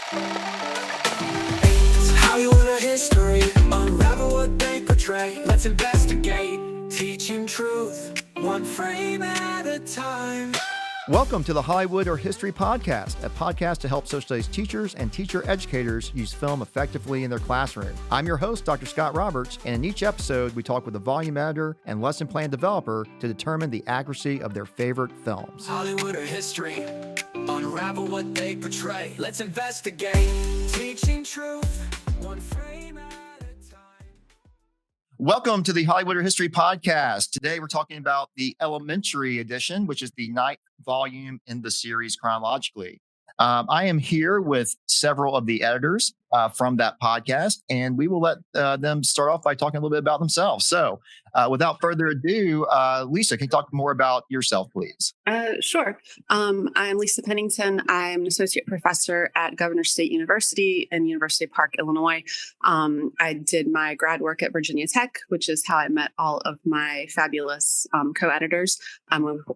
It's Hollywood or history, unravel what they portray. Let's investigate, teaching truth, one frame at a time. Welcome to the Hollywood or History Podcast, a podcast to help social studies teachers and teacher educators use film effectively in their classroom. I'm your host, Dr. Scott Roberts, and in each episode, we talk with a volume editor and lesson plan developer to determine the accuracy of their favorite films. Hollywood or history, unravel what they portray. Let's investigate, teaching truth, one frame at a time. Welcome to the Hollywood or History Podcast. Today, we're talking about the elementary edition, which is the ninth volume in the series chronologically. I am here with several of the editors from that podcast, and we will let them start off by talking a little bit about themselves. So without further ado, Lisa, can you talk more about yourself, please? Sure. I'm Lisa Pennington. I'm an associate professor at Governor State University in University Park, Illinois. I did my grad work at Virginia Tech, which is how I met all of my fabulous co-editors.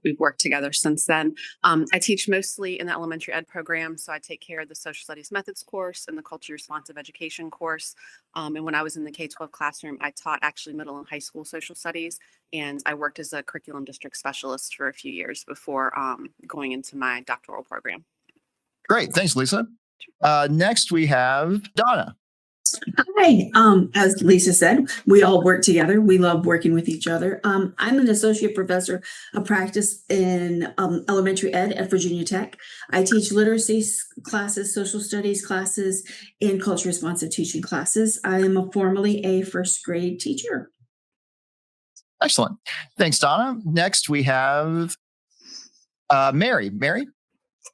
We've worked together since then. I teach mostly in the elementary ed program, so I take care of the social studies methods course and the culturally responsive education course. And when I was in the K-12 classroom, I taught actually middle and high school social studies, and I worked as a curriculum district specialist for a few years before going into my doctoral program. Great. Thanks, Lisa. Next, we have Donna. Hi. As Lisa said, we all work together. We love working with each other. I'm an associate professor of practice in elementary ed at Virginia Tech. I teach literacy classes, social studies classes, and culture responsive teaching classes. I am formally a first grade teacher. Excellent. Thanks, Donna. Next, we have Mary. Mary?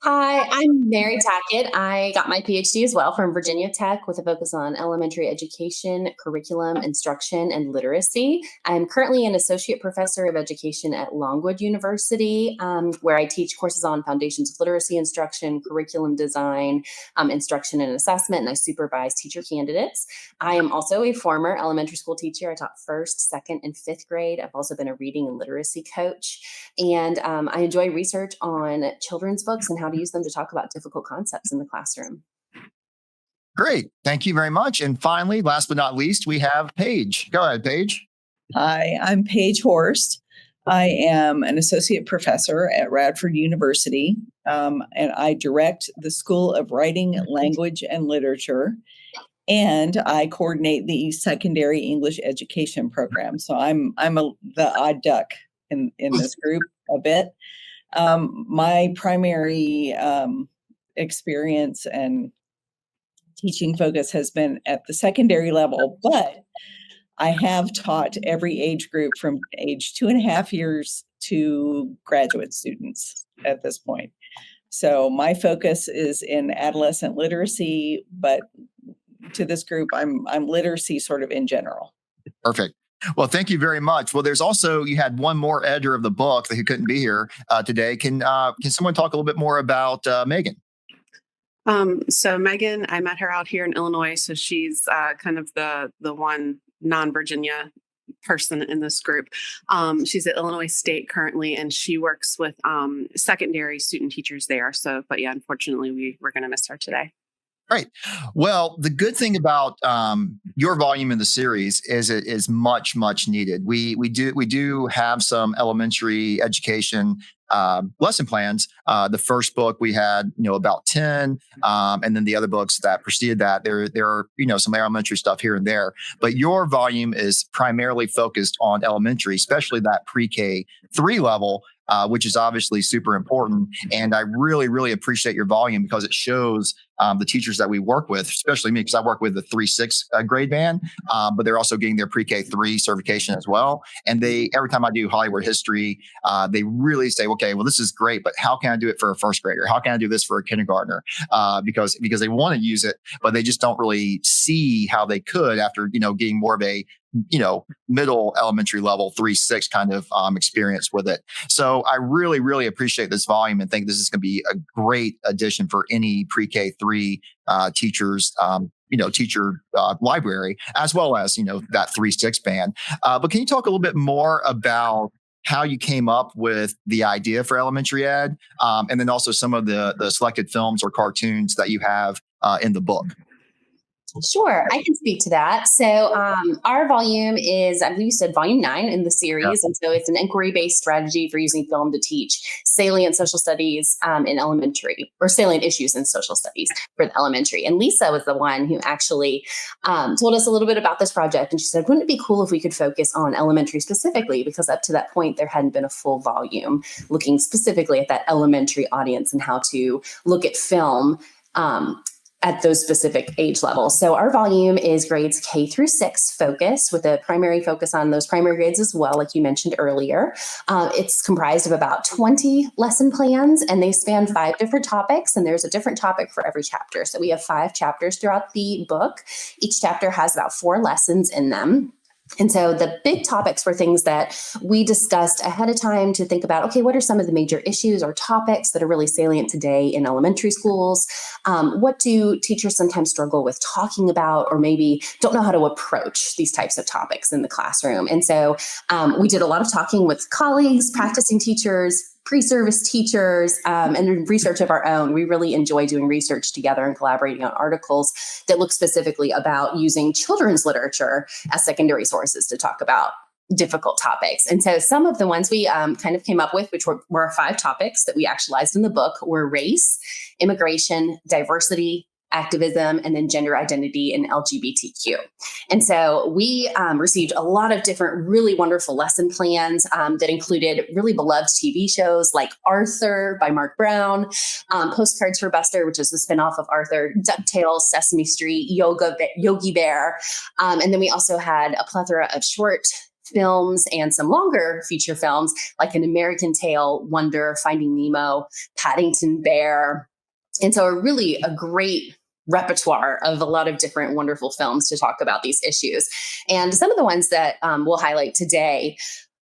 Hi, I'm Mary Tackett. I got my PhD as well from Virginia Tech with a focus on elementary education, curriculum, instruction, and literacy. I'm currently an associate professor of education at Longwood University, where I teach courses on foundations of literacy instruction, curriculum design, instruction and assessment, and I supervise teacher candidates. I am also a former elementary school teacher. I taught first, second, and fifth grade. I've also been a reading and literacy coach, and I enjoy research on children's books and how to use them to talk about difficult concepts in the classroom. Great. Thank you very much. And finally, last but not least, we have Paige. Go ahead, Paige. Hi, I'm Paige Horst. I am an associate professor at Radford University, and I direct the School of Writing, Language, and Literature, and I coordinate the secondary English education program. So I'm the odd duck in this group a bit. My primary experience and teaching focus has been at the secondary level, but I have taught every age group from age 2.5 years to graduate students at this point. So my focus is in adolescent literacy, but to this group, I'm literacy sort of in general. Perfect. Well, thank you very much. Well, there's also, you had one more editor of the book who couldn't be here today. Can someone talk a little bit more about Megan? So Megan, I met her out here in Illinois. So she's kind of the one non-Virginia person in this group. She's at Illinois State currently, and she works with secondary student teachers there. So, but yeah, unfortunately, we're going to miss her today. Right. Well, the good thing about your volume in the series is it is much, much needed. We do have some elementary education lesson plans. The first book we had, about 10, and then the other books that preceded that, there are, some elementary stuff here and there. But your volume is primarily focused on elementary, especially that pre-K 3 level. Which is obviously super important. And I really, really appreciate your volume because it shows the teachers that we work with, especially me, because I work with the 3-6 grade band, but they're also getting their pre-K 3 certification as well. And every time I do Hollywood history, they really say, okay, well, this is great, but how can I do it for a first grader? How can I do this for a kindergartner? Because they want to use it, but they just don't really see how they could after, getting more of a middle elementary level 3-6 kind of experience with it. So I really, really appreciate this volume and think this is going to be a great addition for any pre-K 3 teachers, teacher library, as well as, that 3-6 band. But can you talk a little bit more about how you came up with the idea for elementary ed, and then also some of the selected films or cartoons that you have in the book? Sure, I can speak to that. So, our volume is, I believe you said volume 9 in the series. And so it's an inquiry-based strategy for using film to teach salient social studies in elementary, or salient issues in social studies for the elementary. And Lisa was the one who actually told us a little bit about this project. And she said, wouldn't it be cool if we could focus on elementary specifically? Because up to that point, there hadn't been a full volume looking specifically at that elementary audience and how to look at film at those specific age levels. So our volume is grades K through 6 focused, with a primary focus on those primary grades as well, like you mentioned earlier. It's comprised of about 20 lesson plans, and they span 5 different topics, and there's a different topic for every chapter. So we have 5 chapters throughout the book. Each chapter has about 4 lessons in them. And so the big topics were things that we discussed ahead of time to think about, okay, what are some of the major issues or topics that are really salient today in elementary schools? What do teachers sometimes struggle with talking about, or maybe don't know how to approach these types of topics in the classroom? And so we did a lot of talking with colleagues, practicing teachers, pre-service teachers, and research of our own. We really enjoy doing research together and collaborating on articles that look specifically about using children's literature as secondary sources to talk about difficult topics. And so some of the ones we kind of came up with, which were our 5 topics that we actualized in the book, were race, immigration, diversity, activism, and then gender identity and LGBTQ. And so we received a lot of different really wonderful lesson plans that included really beloved TV shows like Arthur by Mark Brown, Postcards for Buster, which is the spinoff of Arthur, DuckTales, Sesame Street, Yogi Bear. And then we also had a plethora of short films and some longer feature films like An American Tail, Wonder, Finding Nemo, Paddington Bear. And so a great repertoire of a lot of different wonderful films to talk about these issues. And some of the ones that we'll highlight today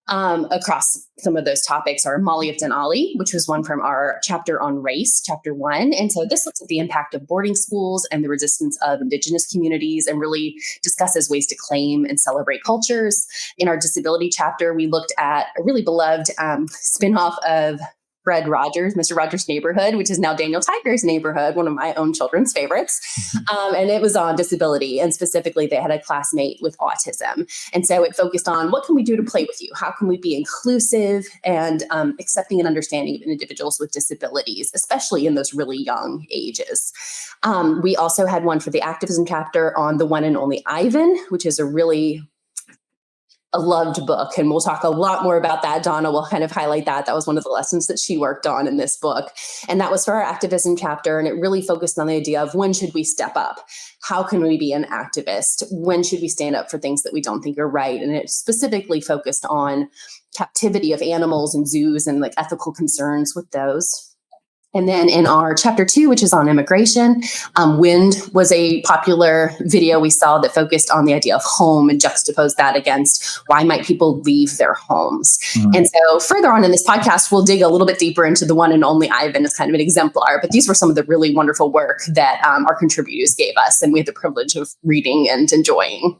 across some of those topics are Molly of Denali, which was one from our chapter on race, chapter 1. And so this looks at the impact of boarding schools and the resistance of Indigenous communities, and really discusses ways to claim and celebrate cultures. In our disability chapter, we looked at a really beloved spinoff of Fred Rogers, Mr. Rogers' Neighborhood, which is now Daniel Tiger's Neighborhood, one of my own children's favorites. And it was on disability. And specifically, they had a classmate with autism. And so it focused on what can we do to play with you? How can we be inclusive and accepting and understanding of individuals with disabilities, especially in those really young ages? We also had one for the activism chapter on the one and only Ivan, which is a loved book. And we'll talk a lot more about that. Donna will kind of highlight that. That was one of the lessons that she worked on in this book. And that was for our activism chapter. And it really focused on the idea of when should we step up? How can we be an activist? When should we stand up for things that we don't think are right? And it specifically focused on captivity of animals in zoos and like ethical concerns with those. And then in our chapter 2, which is on immigration, Wind was a popular video we saw that focused on the idea of home and juxtaposed that against why might people leave their homes. Mm-hmm. And so further on in this podcast, we'll dig a little bit deeper into the one and only Ivan as kind of an exemplar. But these were some of the really wonderful work that our contributors gave us, and we had the privilege of reading and enjoying.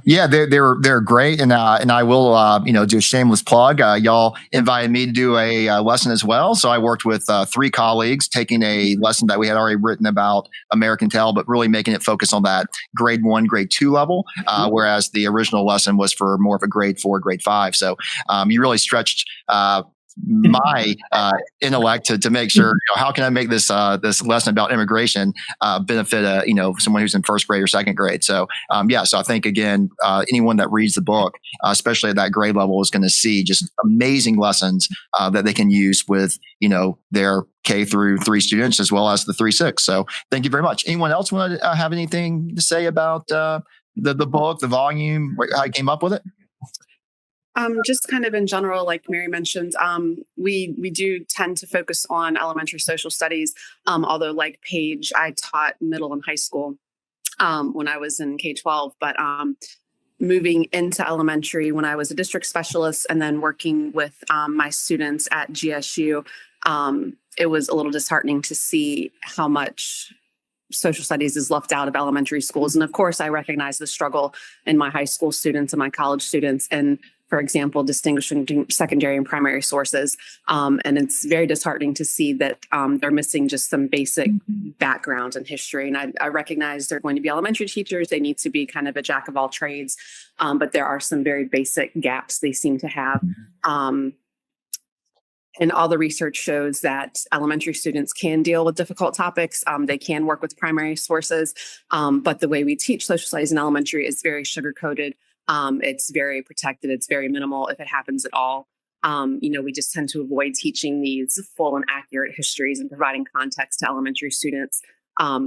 Yeah, they're great, and I will do a shameless plug. Y'all invited me to do a lesson as well, so I worked with 3 colleagues taking a lesson that we had already written about American Tail, but really making it focus on that grade 1, grade 2 level, whereas the original lesson was for more of a grade 4, grade 5. So you really stretched my intellect to make sure, how can I make this lesson about immigration benefit someone who's in first grade or second grade. So so I think again, anyone that reads the book, especially at that grade level, is going to see just amazing lessons that they can use with their K through 3 students as well as the 3-6. So thank you very much. Anyone else want to have anything to say about the book, the volume, how you came up with it? Just kind of in general, like Mary mentioned, we do tend to focus on elementary social studies. Although like Paige, I taught middle and high school when I was in K-12, but moving into elementary when I was a district specialist and then working with my students at GSU, it was a little disheartening to see how much social studies is left out of elementary schools. And of course, I recognize the struggle in my high school students and my college students. And for example, distinguishing between secondary and primary sources. And it's very disheartening to see that they're missing just some basic background and history. And I recognize they're going to be elementary teachers. They need to be kind of a jack of all trades. But there are some very basic gaps they seem to have. And all the research shows that elementary students can deal with difficult topics. They can work with primary sources. But the way we teach social studies in elementary is very sugar-coated. It's very protected. It's very minimal if it happens at all. We just tend to avoid teaching these full and accurate histories and providing context to elementary students.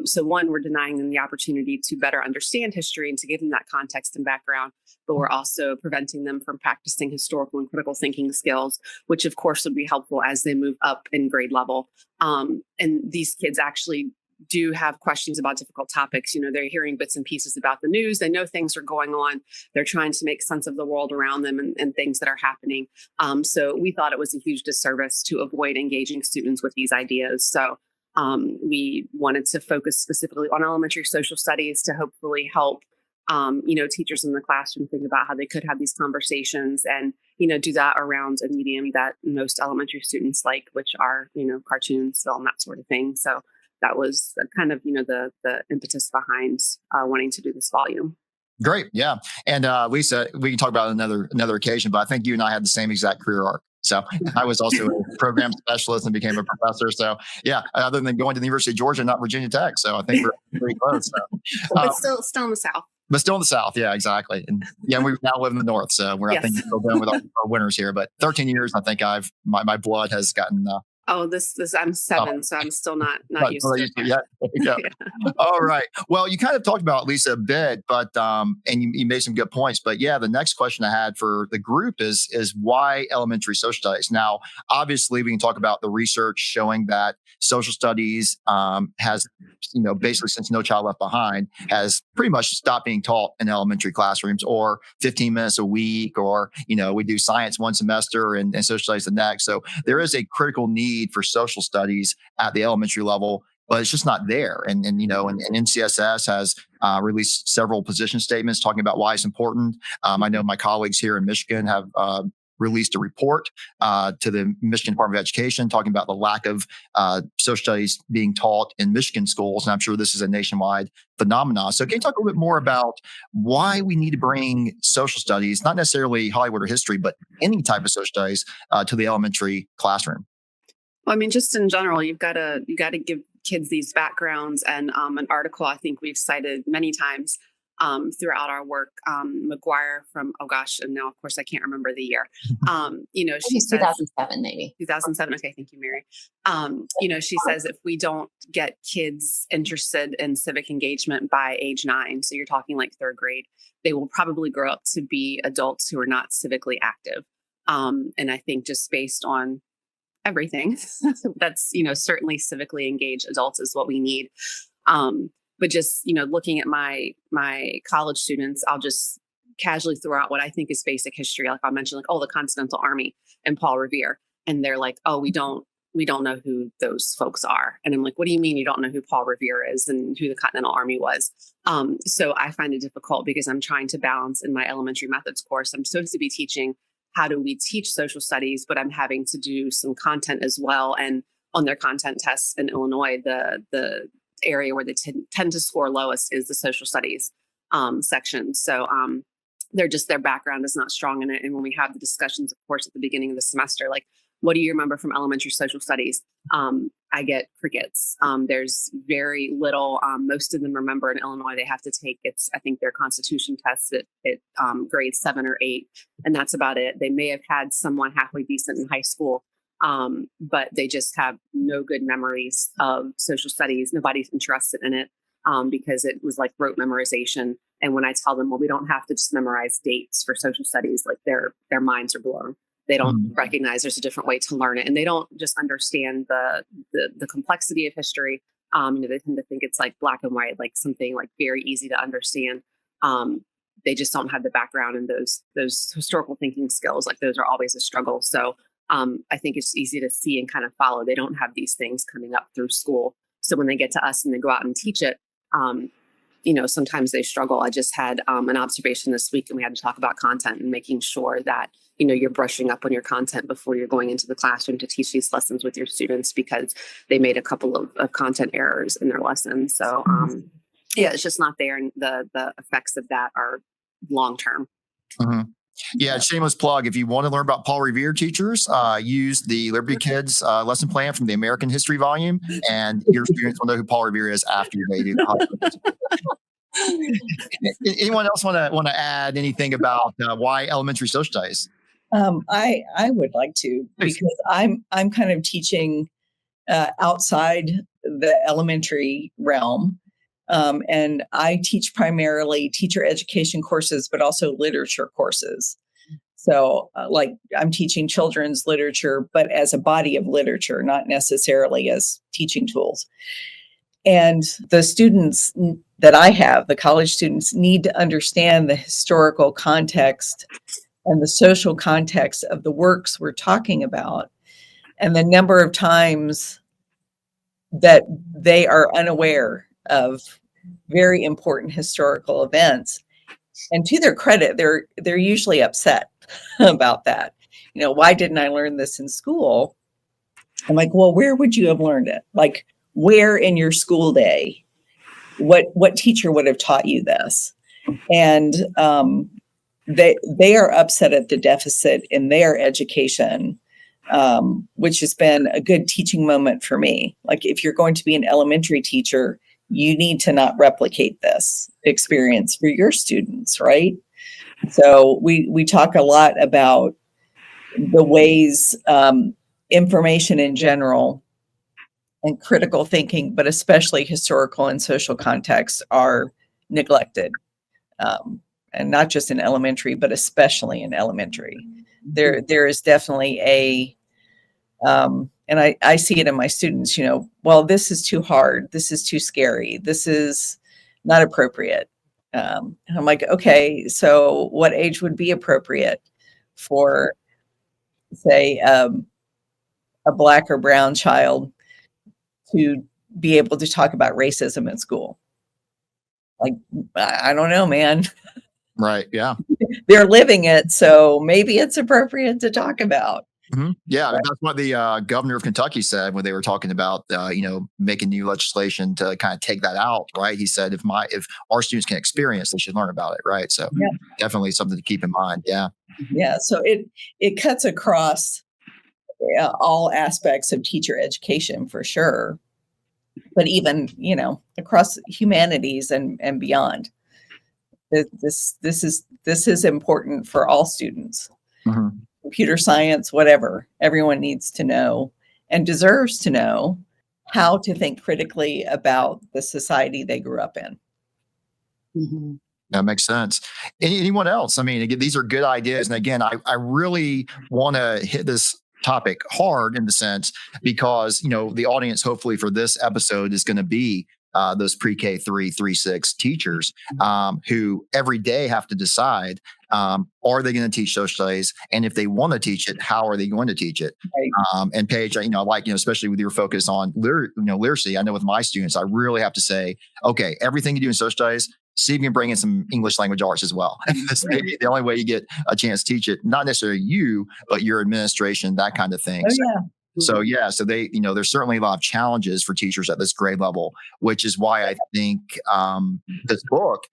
So one, we're denying them the opportunity to better understand history and to give them that context and background, but we're also preventing them from practicing historical and critical thinking skills, which of course would be helpful as they move up in grade level. And these kids actually do have questions about difficult topics. They're hearing bits and pieces about the news. They know things are going on. They're trying to make sense of the world around them and things that are happening. So we thought it was a huge disservice to avoid engaging students with these ideas. So we wanted to focus specifically on elementary social studies to hopefully help, teachers in the classroom think about how they could have these conversations and, do that around a medium that most elementary students like, which are, cartoons, film, that sort of thing. So that was kind of, the impetus behind wanting to do this volume. Great. Yeah. And Lisa, we can talk about another occasion, but I think you and I had the same exact career arc. So I was also a program specialist and became a professor. So yeah, other than going to the University of Georgia, not Virginia Tech. So I think we're pretty close. So. But still in the South. But still in the South. Yeah, exactly. And yeah, we now live in the North. So we're, I think, still dealing with our winters here. But 13 years, I think my blood has gotten I'm 7, so I'm still not used to it. Yeah. Yeah. All right. Well, you kind of talked about Lisa a bit, but and you made some good points. But yeah, the next question I had for the group is why elementary social studies? Now, obviously, we can talk about the research showing that social studies has, basically since No Child Left Behind, has pretty much stopped being taught in elementary classrooms, or 15 minutes a week, or we do science one semester and social studies the next. So there is a critical need for social studies at the elementary level, but it's just not there. And NCSS has released several position statements talking about why it's important. I know my colleagues here in Michigan have released a report to the Michigan Department of Education talking about the lack of social studies being taught in Michigan schools. And I'm sure this is a nationwide phenomenon. So can you talk a little bit more about why we need to bring social studies, not necessarily Hollywood or history, but any type of social studies to the elementary classroom? Well, I mean, just in general, you got to give kids these backgrounds. And an article I think we've cited many times throughout our work, McGuire from, and now of course I can't remember the year. She says 2007, maybe 2007. Okay, thank you, Mary. She says if we don't get kids interested in civic engagement by age 9, so you're talking like 3rd grade, they will probably grow up to be adults who are not civically active. And I think just based on everything that's, certainly civically engaged adults is what we need. But just, looking at my college students, I'll just casually throw out what I think is basic history. Like I'll mention the Continental Army and Paul Revere. And they're like, oh, we don't know who those folks are. And I'm like, what do you mean you don't know who Paul Revere is and who the Continental Army was? So I find it difficult because I'm trying to balance in my elementary methods course. I'm supposed to be teaching how do we teach social studies, but I'm having to do some content as well. And on their content tests in Illinois, the area where they tend to score lowest is the social studies section. So their background is not strong in it. And when we have the discussions, of course, at the beginning of the semester, like, what do you remember from elementary social studies? I get crickets. There's very little. Most of them remember in Illinois, they have to take I think their constitution tests at grade 7 or 8. And that's about it. They may have had someone halfway decent in high school, but they just have no good memories of social studies. Nobody's interested in it because it was like rote memorization. And when I tell them, well, we don't have to just memorize dates for social studies, like their minds are blown. They don't recognize there's a different way to learn it. And they don't just understand the complexity of history. They tend to think it's like black and white, like something like very easy to understand. They just don't have the background in those historical thinking skills. Like those are always a struggle. So I think it's easy to see and kind of follow. They don't have these things coming up through school. So when they get to us and they go out and teach it, sometimes they struggle. I just had an observation this week, and we had to talk about content and making sure that, you're brushing up on your content before you're going into the classroom to teach these lessons with your students, because they made a couple of content errors in their lessons. So, it's just not there. And the effects of that are long-term. Mhm. Yeah, shameless plug. If you want to learn about Paul Revere teachers, use the Liberty Kids lesson plan from the American History volume, and your students will know who Paul Revere is after they do. Anyone else want to add anything about why elementary social studies? I would like to, because I'm kind of teaching outside the elementary realm. And I teach primarily teacher education courses, but also literature courses. So like I'm teaching children's literature, but as a body of literature, not necessarily as teaching tools. And the students that I have, the college students, need to understand the historical context and the social context of the works we're talking about, and the number of times that they are unaware of very important historical events. And to their credit, they're usually upset about that. Why didn't I learn this in school? I'm like, well, where would you have learned it? Like, where in your school day? What teacher would have taught you this? And they are upset at the deficit in their education, which has been a good teaching moment for me. Like, if you're going to be an elementary teacher, you need to not replicate this experience for your students, right? So we talk a lot about the ways information in general and critical thinking, but especially historical and social contexts, are neglected. And not just in elementary, but especially in elementary. There is definitely and I see it in my students, well, this is too hard. This is too scary. This is not appropriate. And I'm like, okay, so what age would be appropriate for, say, a Black or brown child to be able to talk about racism in school? Like, I don't know, man. Right. Yeah. They're living it, so maybe it's appropriate to talk about. Mm-hmm. Yeah, right. That's what the governor of Kentucky said when they were talking about making new legislation to kind of take that out. Right. He said if our students can experience, they should learn about it. Right. So definitely something to keep in mind. Yeah. Yeah. So it cuts across all aspects of teacher education for sure, but even across humanities and beyond. This is important for all students. Mm-hmm. Computer science, whatever. Everyone needs to know and deserves to know how to think critically about the society they grew up in. Mm-hmm. That makes sense. Anyone else? I mean, again, these are good ideas. And again, I really want to hit this topic hard in the sense because, the audience hopefully for this episode is going to be those pre-K 3-6 teachers who every day have to decide, are they going to teach social studies? And if they want to teach it, how are they going to teach it? Right. And Paige, I like, especially with your focus on literacy, I know with my students, I really have to say, okay, everything you do in social studies, see if you can bring in some English language arts as well. That's maybe the only way you get a chance to teach it, not necessarily you, but your administration, that kind of thing. So they, there's certainly a lot of challenges for teachers at this grade level, which is why I think this book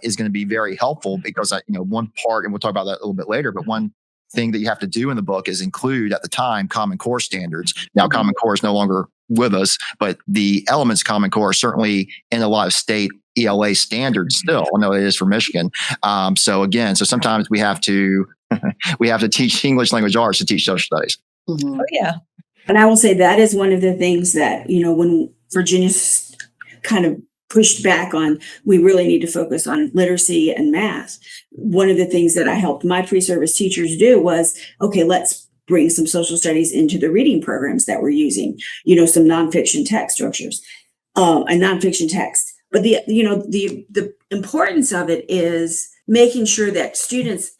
is going to be very helpful because, one part, and we'll talk about that a little bit later, but one thing that you have to do in the book is include at the time Common Core standards. Now, Common Core is no longer with us, but the elements of Common Core are certainly in a lot of state ELA standards still. I know it is for Michigan. So sometimes we have to teach English language arts to teach social studies. Mm-hmm. Oh, yeah. And I will say that is one of the things that, when Virginia's kind of pushed back on, we really need to focus on literacy and math. One of the things that I helped my pre-service teachers do was, okay, let's bring some social studies into the reading programs that we're using, some nonfiction text structures, and nonfiction text. But the importance of it is making sure that students,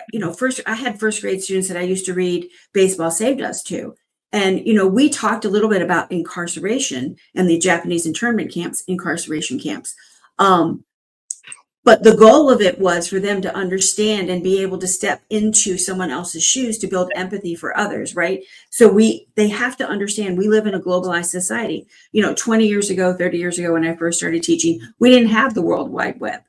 I had first grade students that I used to read Baseball Saved Us to. And, we talked a little bit about incarceration and the Japanese internment camps, incarceration camps. But the goal of it was for them to understand and be able to step into someone else's shoes to build empathy for others, right? So they have to understand we live in a globalized society. 20 years ago, 30 years ago, when I first started teaching, we didn't have the World Wide Web.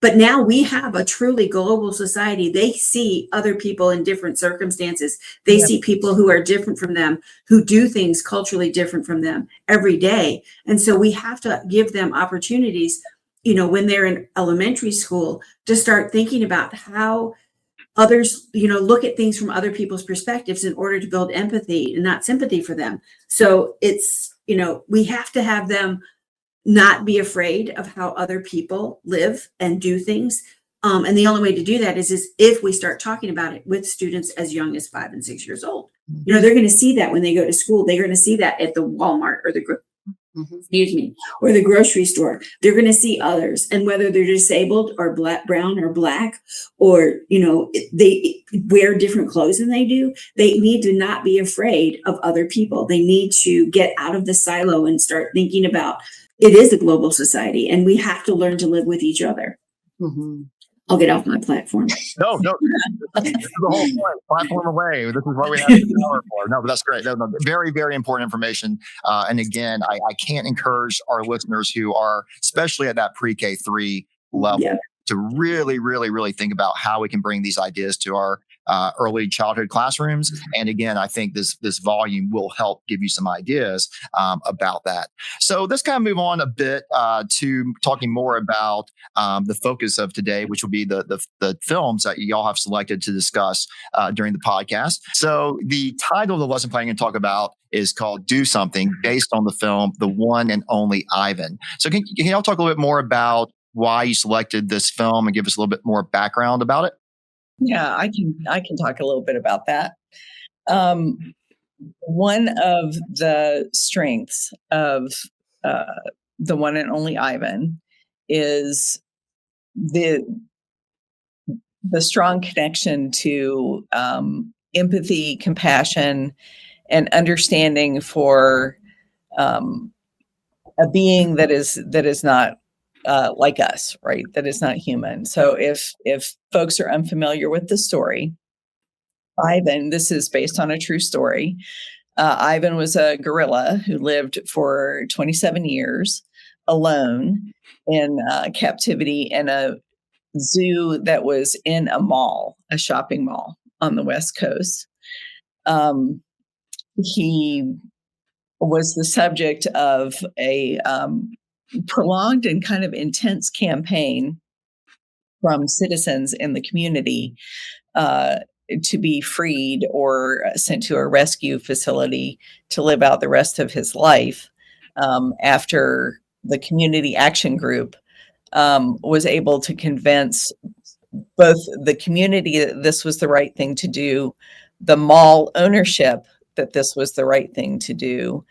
But now we have a truly global society. They see other people in different circumstances. They see people who are different from them, who do things culturally different from them every day. And so we have to give them opportunities, when they're in elementary school, to start thinking about how others, look at things from other people's perspectives in order to build empathy and not sympathy for them. So it's, we have to have them not be afraid of how other people live and do things. And the only way to do that is if we start talking about it with students as young as 5 and 6 years old. They're going to see that when they go to school. They're going to see that at the Walmart or or the grocery store. They're going to see others, and whether they're disabled or brown or black, or they wear different clothes than they do, they need to not be afraid of other people. They need to get out of the silo and start thinking about it is a global society, and we have to learn to live with each other. Mm-hmm. I'll get off my platform. No, this is the whole point. Platform away. This is what we have the hour for. No, but that's great. No, very, very important information. And again, I can't encourage our listeners who are, especially at that pre-K 3 level, to really, really, really think about how we can bring these ideas to our early childhood classrooms. And again, I think this volume will help give you some ideas about that. So let's kind of move on a bit to talking more about the focus of today, which will be the films that y'all have selected to discuss during the podcast. So the title of the lesson plan I'm going to talk about is called Do Something, based on the film The One and Only Ivan. So can y'all talk a little bit more about why you selected this film and give us a little bit more background about it? Yeah, I can talk a little bit about that. One of the strengths of The One and Only Ivan is the strong connection to empathy, compassion, and understanding for a being that is not like us, right? That is not human. So if folks are unfamiliar with the story, Ivan, this is based on a true story. Ivan was a gorilla who lived for 27 years alone in captivity in a zoo that was in a mall, a shopping mall on the West Coast. He was the subject of a prolonged and kind of intense campaign from citizens in the community to be freed or sent to a rescue facility to live out the rest of his life after the community action group was able to convince both the community that this was the right thing to do, the mall ownership that this was the right thing to do,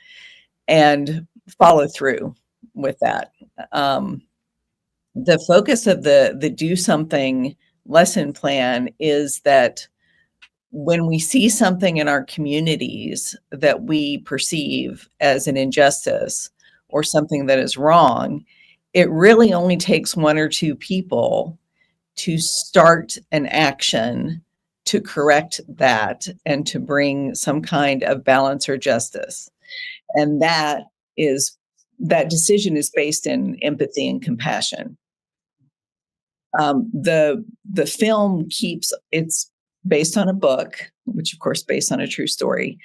and follow through with that. The focus of the Do Something lesson plan is that when we see something in our communities that we perceive as an injustice or something that is wrong, it really only takes one or two people to start an action to correct that and to bring some kind of balance or justice. And that decision is based in empathy and compassion. The film it's based on a book, which of course based on a true story.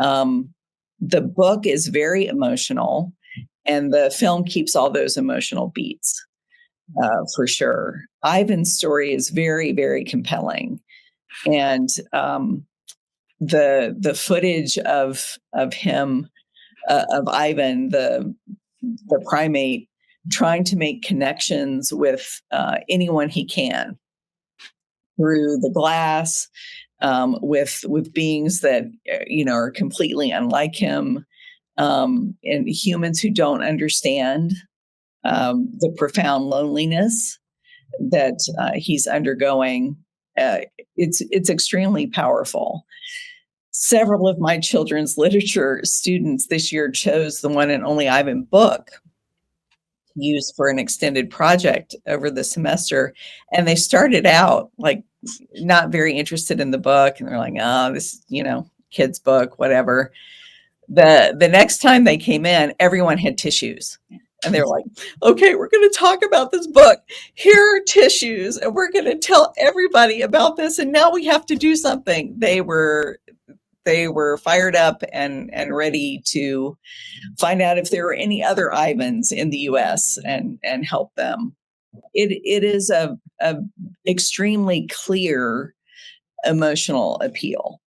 The book is very emotional, and the film keeps all those emotional beats for sure. Ivan's story is very, very compelling, and the footage of him. Of Ivan, the primate, trying to make connections with anyone he can through the glass, with beings that are completely unlike him, and humans who don't understand the profound loneliness that he's undergoing. It's extremely powerful. Several of my children's literature students this year chose The One and Only Ivan book use for an extended project over the semester. And they started out like not very interested in the book. And they're like, oh, this, kid's book, whatever. The next time they came in, everyone had tissues. And they were like, okay, we're going to talk about this book. Here are tissues, and we're going to tell everybody about this. And now we have to do something. They were fired up and ready to find out if there were any other Ivans in the U.S. and help them. It is a extremely clear emotional appeal.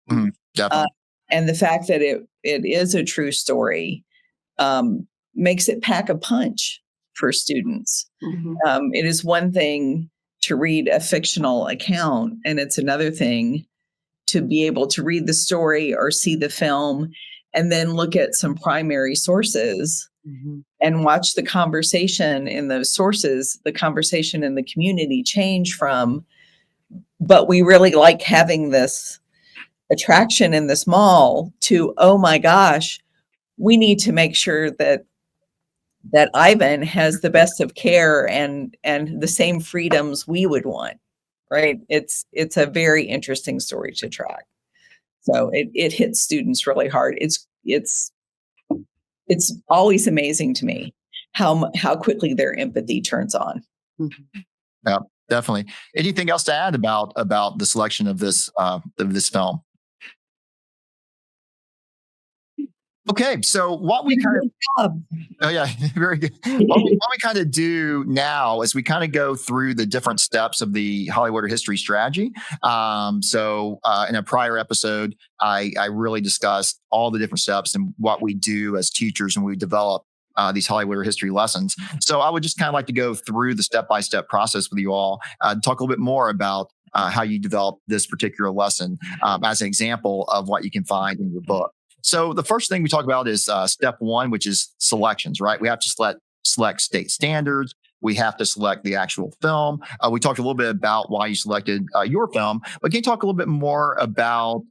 Definitely. And the fact that it is a true story makes it pack a punch for students. It is one thing to read a fictional account, and it's another thing to be able to read the story or see the film and then look at some primary sources and watch the conversation in those sources, the conversation in the community change from, but we really like having this attraction in this mall, to, oh my gosh, we need to make sure that Ivan has the best of care and the same freedoms we would want, right? It's a very interesting story to track. So it hits students really hard. It's always amazing to me how quickly their empathy turns on. Yeah, definitely. Anything else to add about the selection of this film? Okay, so what we kind of very good. What we kind of do now is we kind of go through the different steps of the Hollywood history strategy. So in a prior episode, I really discussed all the different steps and what we do as teachers when we develop these Hollywood history lessons. So I would just kind of like to go through the step-by-step process with you all, talk a little bit more about how you develop this particular lesson as an example of what you can find in your book. So the first thing we talk about is step one, which is selections, right? We have to select state standards. We have to select the actual film. We talked a little bit about why you selected your film, but can you talk a little bit more about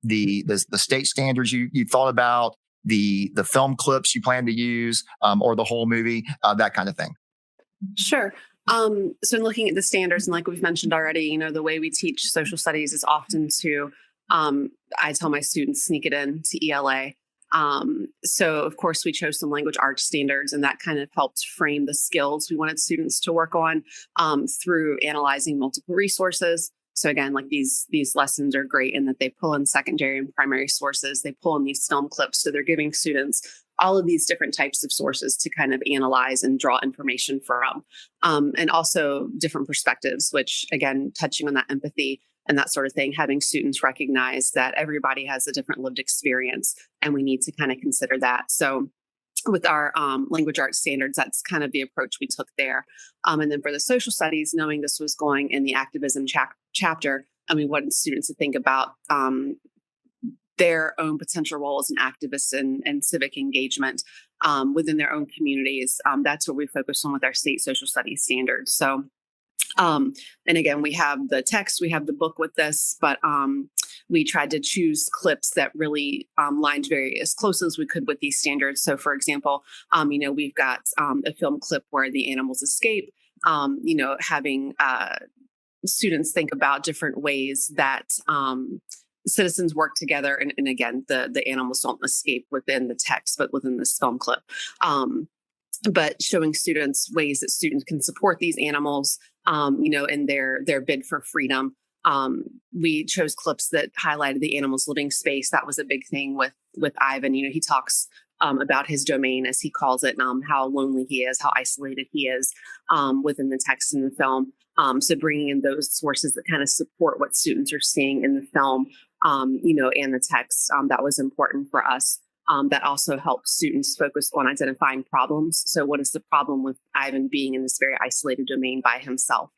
the state standards you thought about, the film clips you plan to use, or the whole movie, that kind of thing? Sure. So in looking at the standards, and like we've mentioned already, the way we teach social studies is often to I tell my students, sneak it in to ELA. So of course we chose some language arts standards, and that kind of helped frame the skills we wanted students to work on through analyzing multiple resources. So again, like these lessons are great in that they pull in secondary and primary sources. They pull in these film clips. So they're giving students all of these different types of sources to kind of analyze and draw information from, and also different perspectives, which again, touching on that empathy and that sort of thing, having students recognize that everybody has a different lived experience, and we need to kind of consider that. So with our language arts standards, that's kind of the approach we took there. And then for the social studies, knowing this was going in the activism chapter, we wanted students to think about their own potential role as an activist and civic engagement within their own communities. That's what we focus on with our state social studies standards. So and again, we have the text, we have the book with this, but we tried to choose clips that really lined very as close as we could with these standards. So for example, we've got a film clip where the animals escape, having students think about different ways that citizens work together. And again, the animals don't escape within the text, but within this film clip. But showing students ways that students can support these animals, in their bid for freedom. We chose clips that highlighted the animal's living space. That was a big thing with Ivan. He talks about his domain, as he calls it, how lonely he is, how isolated he is within the text in the film. So bringing in those sources that kind of support what students are seeing in the film, and the text, that was important for us. That also helps students focus on identifying problems. So what is the problem with Ivan being in this very isolated domain by himself?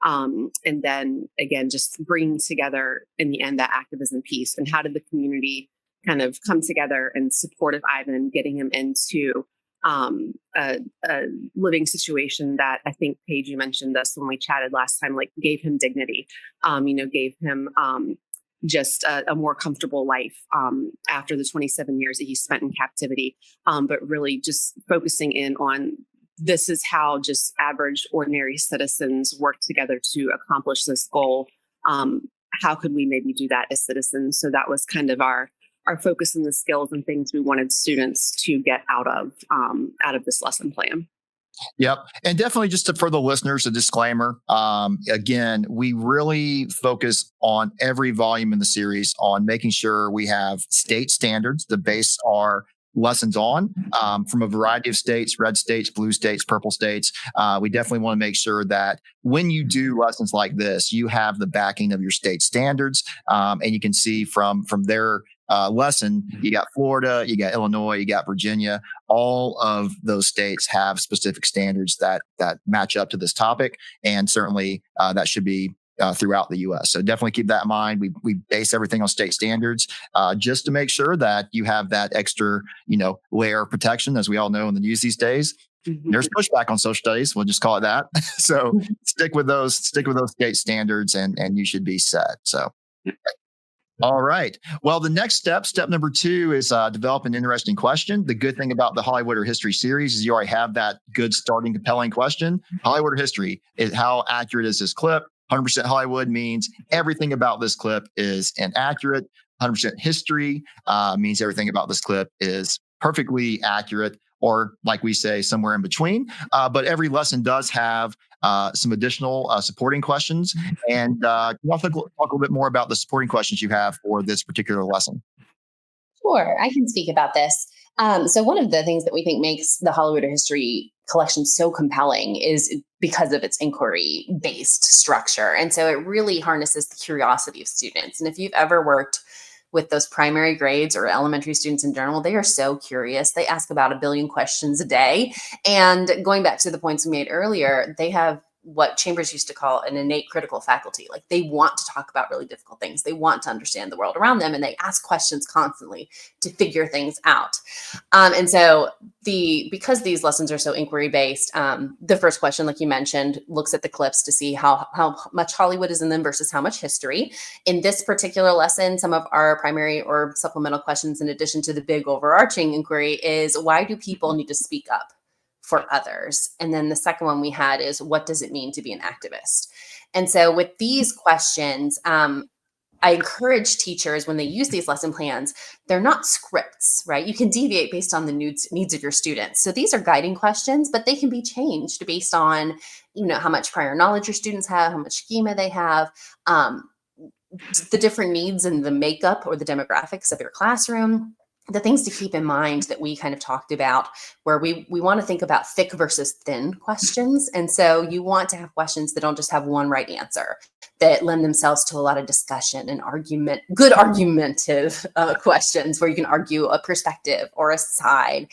And then again, just bringing together in the end that activism piece, and how did the community kind of come together in support of Ivan, getting him into a living situation that I think, Paige, you mentioned this when we chatted last time, like gave him dignity, gave him just a more comfortable life after the 27 years that he spent in captivity, but really just focusing in on this is how just average, ordinary citizens work together to accomplish this goal. How could we maybe do that as citizens? So that was kind of our focus in the skills and things we wanted students to get out of this lesson plan. Yep. And definitely for the listeners, a disclaimer. Again, we really focus on every volume in the series on making sure we have state standards to base our lessons on from a variety of states, red states, blue states, purple states. We definitely want to make sure that when you do lessons like this, you have the backing of your state standards. And you can see from their lesson, you got Florida, you got Illinois, you got Virginia. All of those states have specific standards that match up to this topic. And certainly that should be throughout the U.S. So definitely keep that in mind. We base everything on state standards just to make sure that you have that extra, layer of protection, as we all know in the news these days. Mm-hmm. There's pushback on social studies. We'll just call it that. So stick with those state standards, and you should be set. So. All right. Well, the next step number 2 is develop an interesting question. The good thing about the Hollywood or History series is you already have that good starting compelling question. Hollywood or History is how accurate is this clip? 100% Hollywood means everything about this clip is inaccurate. 100% history means everything about this clip is perfectly accurate, or like we say, somewhere in between. But every lesson does have some additional supporting questions. And can you talk a little bit more about the supporting questions you have for this particular lesson? Sure, I can speak about this. So one of the things that we think makes the Hollywood or History collection so compelling is because of its inquiry-based structure. And so it really harnesses the curiosity of students. And if you've ever worked with those primary grades or elementary students in general, they are so curious. They ask about 1 billion questions a day. And going back to the points we made earlier, they have what Chambers used to call an innate critical faculty. Like, they want to talk about really difficult things. They want to understand the world around them, and they ask questions constantly to figure things out. And so because these lessons are so inquiry based, the first question, like you mentioned, looks at the clips to see how much Hollywood is in them versus how much history. In this particular lesson, some of our primary or supplemental questions, in addition to the big overarching inquiry, is why do people need to speak up for others? And then the second one we had is, what does it mean to be an activist? And so with these questions, I encourage teachers, when they use these lesson plans, they're not scripts, right? You can deviate based on the needs of your students. So these are guiding questions, but they can be changed based on, how much prior knowledge your students have, how much schema they have, the different needs and the makeup or the demographics of your classroom. The things to keep in mind that we kind of talked about, where we want to think about thick versus thin questions. And so you want to have questions that don't just have one right answer, that lend themselves to a lot of discussion and argument, good argumentative questions where you can argue a perspective or a side.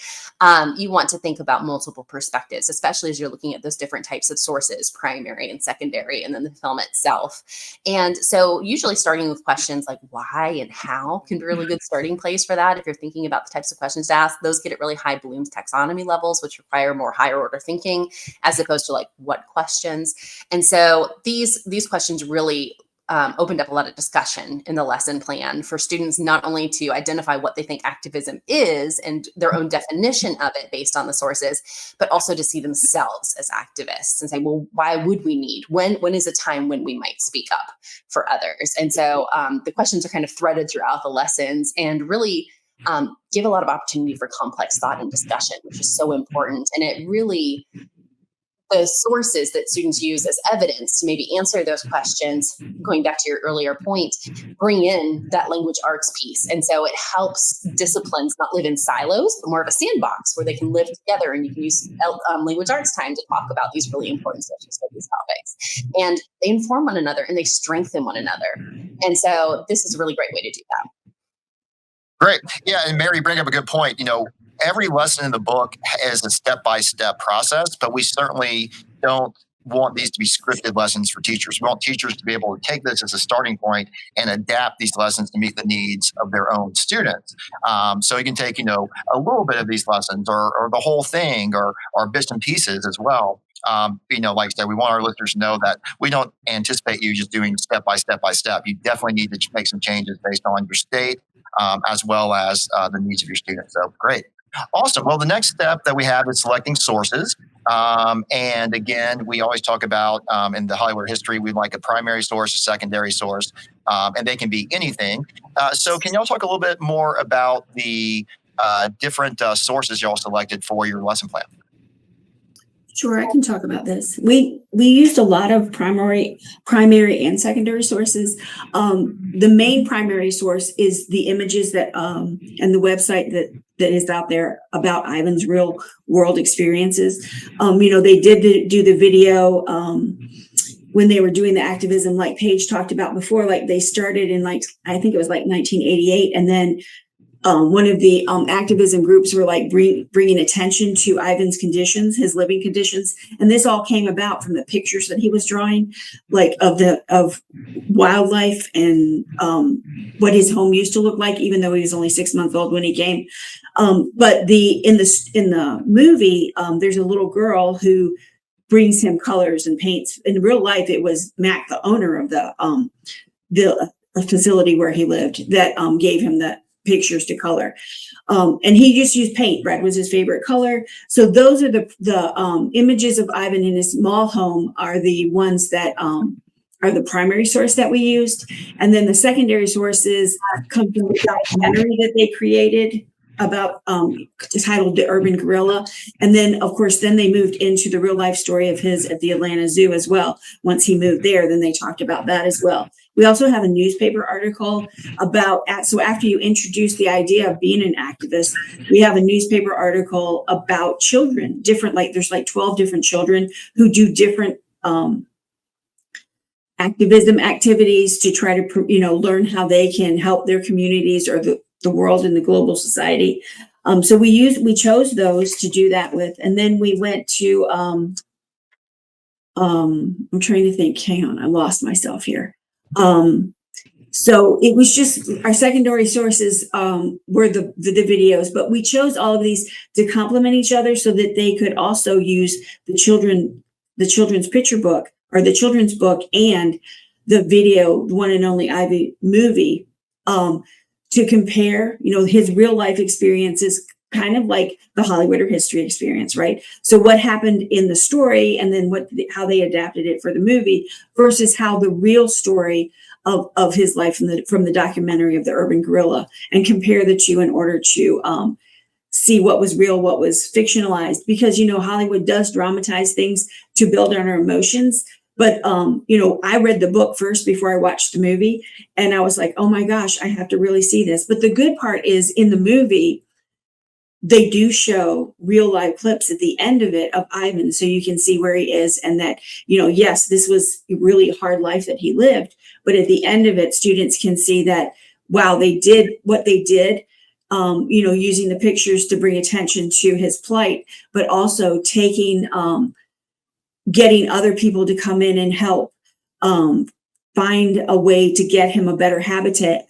You want to think about multiple perspectives, especially as you're looking at those different types of sources, primary and secondary, and then the film itself. And so usually starting with questions like why and how can be a really good starting place for that. If you're thinking about the types of questions to ask, those get at really high Bloom's taxonomy levels, which require more higher order thinking, as opposed to like what questions. And so these questions really opened up a lot of discussion in the lesson plan for students, not only to identify what they think activism is and their own definition of it based on the sources, but also to see themselves as activists and say, well, why would we need? When is a time when we might speak up for others? And so the questions are kind of threaded throughout the lessons and really give a lot of opportunity for complex thought and discussion, which is so important. And it really, the sources that students use as evidence to maybe answer those questions, going back to your earlier point, bring in that language arts piece. And so it helps disciplines not live in silos, but more of a sandbox where they can live together, and you can use language arts time to talk about these really important social studies topics. And they inform one another and they strengthen one another. And so this is a really great way to do that. Great. Yeah. And Mary, you bring up a good point. Every lesson in the book is a step-by-step process, but we certainly don't want these to be scripted lessons for teachers. We want teachers to be able to take this as a starting point and adapt these lessons to meet the needs of their own students. So you can take, a little bit of these lessons or the whole thing or bits and pieces as well. Like I said, we want our listeners to know that we don't anticipate you just doing step by step by step. You definitely need to make some changes based on your state, as well as the needs of your students. So great. Awesome. Well, the next step that we have is selecting sources. And again, we always talk about in the Hollywood history, we like a primary source, a secondary source, and they can be anything. So can y'all talk a little bit more about the different sources y'all selected for your lesson plan? Sure, I can talk about this. We used a lot of primary and secondary sources. The main primary source is the images that and the website that is out there about Ivan's real world experiences. They did do the video when they were doing the activism, like Paige talked about before. Like they started in I think it was 1988, and then one of the activism groups were like bringing attention to Ivan's conditions, his living conditions, and this all came about from the pictures that he was drawing, like of wildlife and what his home used to look like, even though he was only 6 months old when he came. But in the movie, there's a little girl who brings him colors and paints. In real life, it was Mac, the owner of the facility where he lived, that gave him the pictures to color. And he just used paint. Red was his favorite color. So those are the images of Ivan in his small home are the ones that are the primary source that we used. And then the secondary sources come from the documentary that they created about titled The Urban Gorilla. And then of course, then they moved into the real life story of his at the Atlanta Zoo as well. Once he moved there, then they talked about that as well. We also have a newspaper article so after you introduce the idea of being an activist, we have a newspaper article about children, there's 12 different children who do different activism activities to try to, learn how they can help their communities or the world and the global society. So we chose those to do that with. And then we went to, I'm trying to think, hang on, I lost myself here. So it was just our secondary sources were the videos, but we chose all of these to complement each other so that they could also use the children's picture book or the children's book and the video, the one and only Ivy movie, to compare, his real life experiences, kind of like the Hollywood or history experience, right? So what happened in the story and then how they adapted it for the movie versus how the real story of his life from the documentary of The Urban Gorilla, and compare the two in order to see what was real, what was fictionalized, because, Hollywood does dramatize things to build on our emotions. But, I read the book first before I watched the movie, and I was like, oh my gosh, I have to really see this. But the good part is in the movie, they do show real live clips at the end of it of Ivan. So you can see where he is and that, yes, this was a really hard life that he lived. But at the end of it, students can see that, wow, they did what they did, using the pictures to bring attention to his plight, but also getting other people to come in and help find a way to get him a better habitat,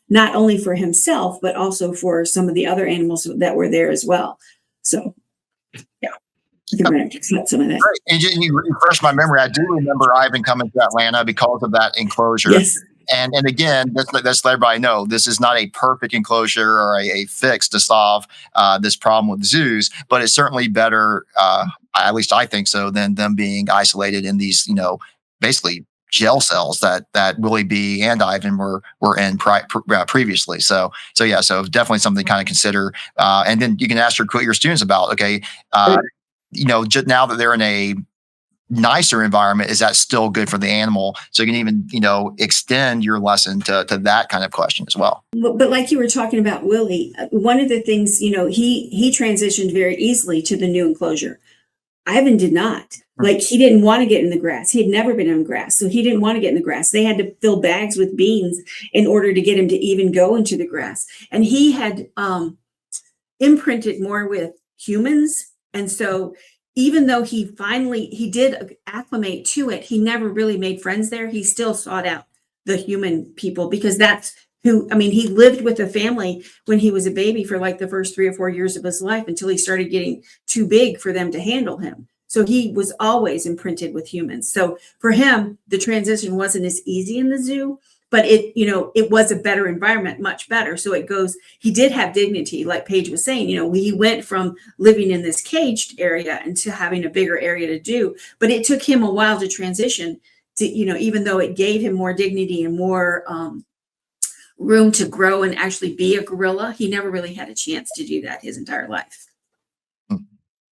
not only for himself, but also for some of the other animals that were there as well. So, yeah, I think we're going to accept some of that. Right. And you refresh my memory. I do remember Ivan coming to Atlanta because of that enclosure. Yes. And again, let's let everybody know this is not a perfect enclosure or a fix to solve this problem with zoos, but it's certainly better, at least I think so, than them being isolated in these, basically jail cells that Willie B and Ivan were in previously. So definitely something to kind of consider. And then you can ask your students about, okay, just now that they're in a nicer environment, is that still good for the animal? So you can even, extend your lesson to that kind of question as well. But like you were talking about Willie, one of the things, he transitioned very easily to the new enclosure. Ivan did not. Like, he didn't want to get in the grass. He had never been on grass, so he didn't want to get in the grass. They had to fill bags with beans in order to get him to even go into the grass. And he had imprinted more with humans. And so even though he did acclimate to it, he never really made friends there. He still sought out the human people because that's he lived with a family when he was a baby for like the first 3 or 4 years of his life until he started getting too big for them to handle him. So he was always imprinted with humans. So for him, the transition wasn't as easy in the zoo, but it was a better environment, much better. So he did have dignity, like Paige was saying. He went from living in this caged area into having a bigger area to do, but it took him a while to transition to, even though it gave him more dignity and more room to grow and actually be a gorilla, he never really had a chance to do that his entire life.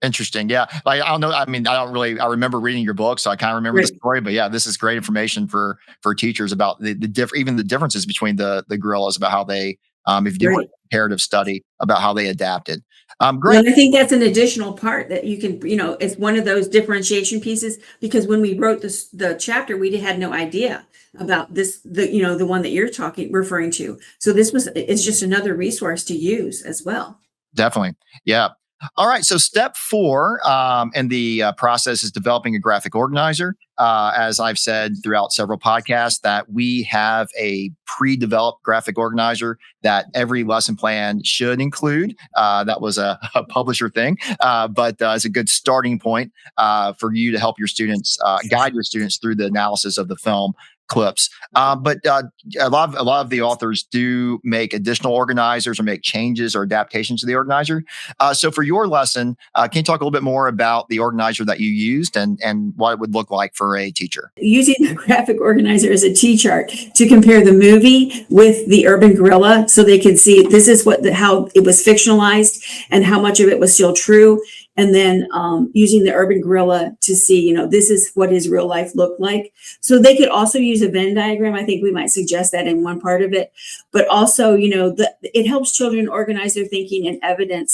Interesting. Yeah. Like, I don't know. I mean, I remember reading your book, so I kind of remember the story, but yeah, this is great information for teachers about even the differences between the gorillas, about how they, if you do a comparative study about how they adapted. Great. Well, I think that's an additional part that you can, it's one of those differentiation pieces, because when we wrote the chapter, we had no idea about this, the one that you're referring to. So it's just another resource to use as well. Definitely. Yeah. All right. So step 4 in the process is developing a graphic organizer. As I've said throughout several podcasts, that we have a pre-developed graphic organizer that every lesson plan should include. That was a publisher thing, but it's a good starting point for you to help your students, guide your students through the analysis of the film clips. But a lot of the authors do make additional organizers or make changes or adaptations to the organizer. So for your lesson, can you talk a little bit more about the organizer that you used and what it would look like for a teacher? Using the graphic organizer as a T-chart to compare the movie with the urban gorilla, so they can see this is how it was fictionalized and how much of it was still true. And then using the urban gorilla to see, this is what his real life looked like. So they could also use a Venn diagram. I think we might suggest that in one part of it. But also, it helps children organize their thinking and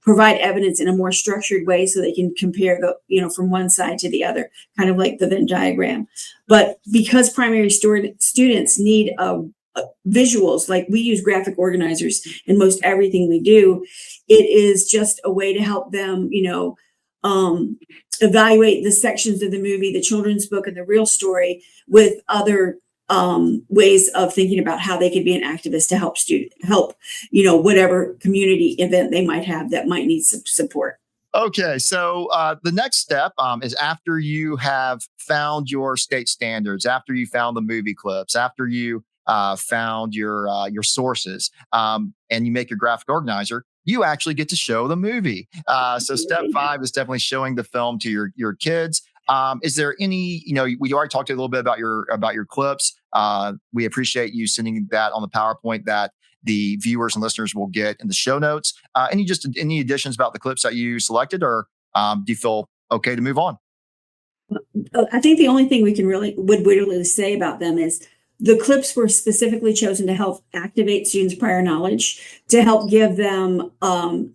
provide evidence in a more structured way so they can compare from one side to the other, kind of like the Venn diagram. But because primary students need visuals, like we use graphic organizers in most everything we do, it is just a way to help them, evaluate the sections of the movie, the children's book, and the real story with other ways of thinking about how they could be an activist to help whatever community event they might have that might need some support. Okay, so the next step is after you have found your state standards, after you found the movie clips, after you found your sources, and you make your graphic organizer, you actually get to show the movie. So step 5 is definitely showing the film to your kids. Is there any, we already talked a little bit about your clips. We appreciate you sending that on the PowerPoint that the viewers and listeners will get in the show notes. Any additions about the clips that you selected, or do you feel okay to move on? I think the only thing we can would really say about them is the clips were specifically chosen to help activate students' prior knowledge, to help give them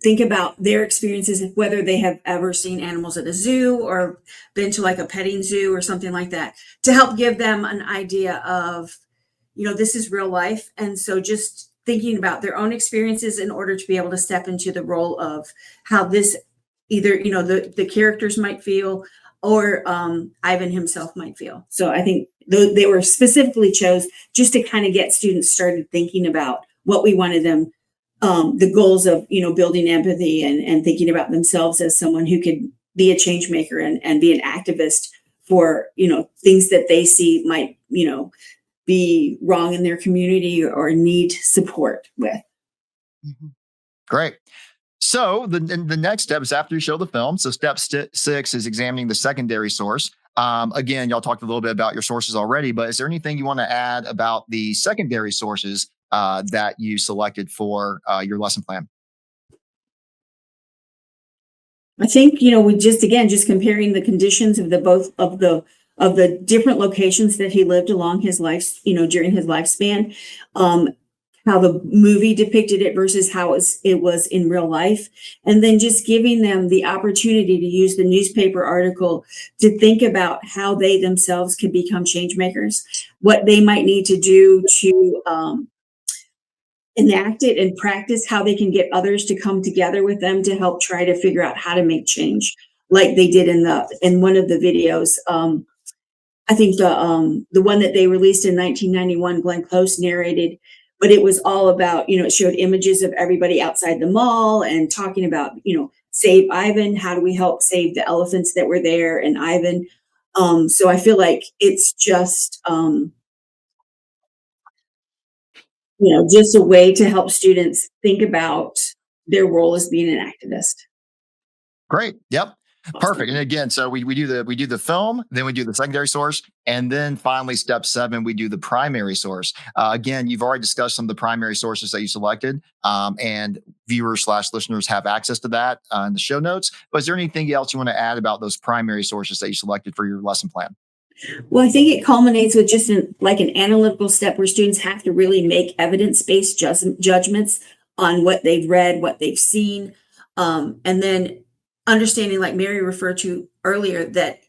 think about their experiences, whether they have ever seen animals at a zoo or been to like a petting zoo or something like that, to help give them an idea of, this is real life. And so just thinking about their own experiences in order to be able to step into the role of how this either, the characters might feel, or Ivan himself might feel. So I think they were specifically chose just to kind of get students started thinking about what we wanted them, the goals of, building empathy and thinking about themselves as someone who could be a change maker and be an activist for, things that they see might, be wrong in their community or need support with. Mm-hmm. Great. So the next step is after you show the film. So step 6 is examining the secondary source. Again, y'all talked a little bit about your sources already, but is there anything you want to add about the secondary sources that you selected for your lesson plan? I think, we just comparing the conditions of the different locations that he lived along his life, during his lifespan, how the movie depicted it versus how it was in real life. And then just giving them the opportunity to use the newspaper article to think about how they themselves could become change makers, what they might need to do to enact it and practice, how they can get others to come together with them to help try to figure out how to make change, like they did in one of the videos. I think the one that they released in 1991, Glenn Close narrated, but it was all about, it showed images of everybody outside the mall and talking about, save Ivan. How do we help save the elephants that were there and Ivan? So I feel like it's just just a way to help students think about their role as being an activist. Great. Yep. Awesome. Perfect. And again, so we do the film, then we do the secondary source, and then finally step 7, we do the primary source. Again, you've already discussed some of the primary sources that you selected, and viewers/listeners have access to that in the show notes. But is there anything else you want to add about those primary sources that you selected for your lesson plan? Well, I think it culminates with just an analytical step where students have to really make evidence-based judgments on what they've read, what they've seen, and then understanding, like Mary referred to earlier, that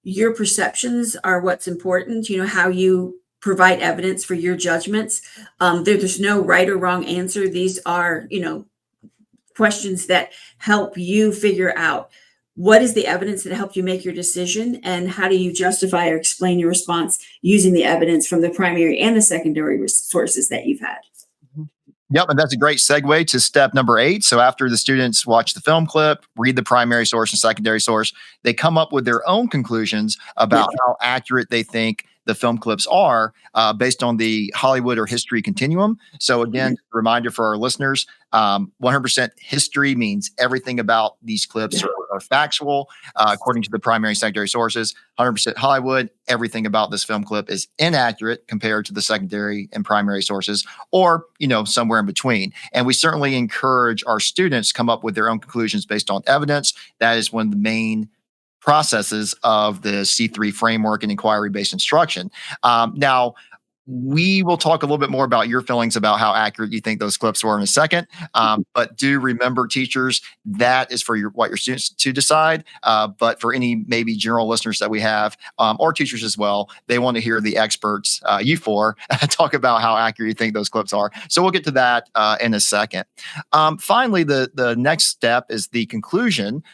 your perceptions are what's important, how you provide evidence for your judgments. There's no right or wrong answer. These are, questions that help you figure out what is the evidence that helped you make your decision, and how do you justify or explain your response using the evidence from the primary and the secondary sources that you've had. Yep, and that's a great segue to step number 8. So after the students watch the film clip, read the primary source and secondary source, they come up with their own conclusions about how accurate they think the film clips are based on the Hollywood or history continuum. So again, a reminder for our listeners, 100% history means everything about these clips are factual according to the primary and secondary sources. 100% Hollywood, everything about this film clip is inaccurate compared to the secondary and primary sources, or somewhere in between. And we certainly encourage our students to come up with their own conclusions based on evidence. That is one of the main processes of the C3 framework and inquiry-based instruction. Now, we will talk a little bit more about your feelings about how accurate you think those clips were in a second. But do remember, teachers, that is for what your students to decide. But for any maybe general listeners that we have, or teachers as well, they want to hear the experts, you four, talk about how accurate you think those clips are. So we'll get to that in a second. Finally, the next step is the conclusion.